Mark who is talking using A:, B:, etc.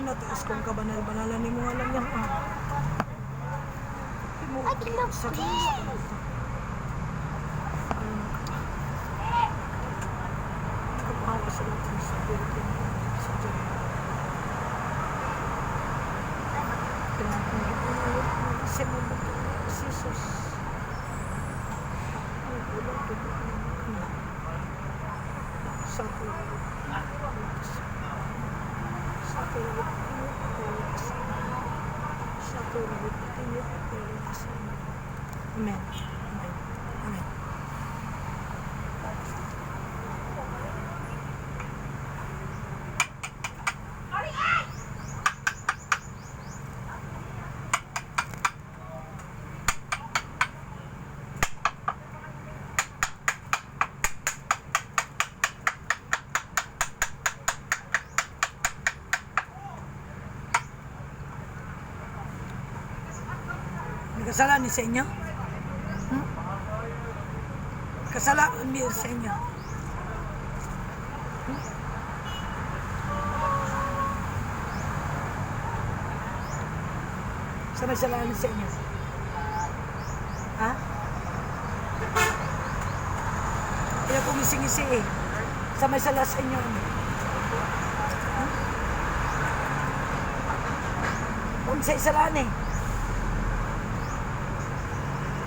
A: inatias kong kabanal-banalan ni mo alam niya.
B: I cannot breathe.
A: Kapawa sa lahat sa Pilipinas. Sa Diyan. Kasi mo ba si Jesus? Sa Amen. Amen. Amen. Kasalanan sa inyo? Kasalanan niyo sa inyo? Sa may kasalanan sa inyo? Ha? Kaya kumising-isi eh. Sa may sala sa inyo. Kung sa isalan eh.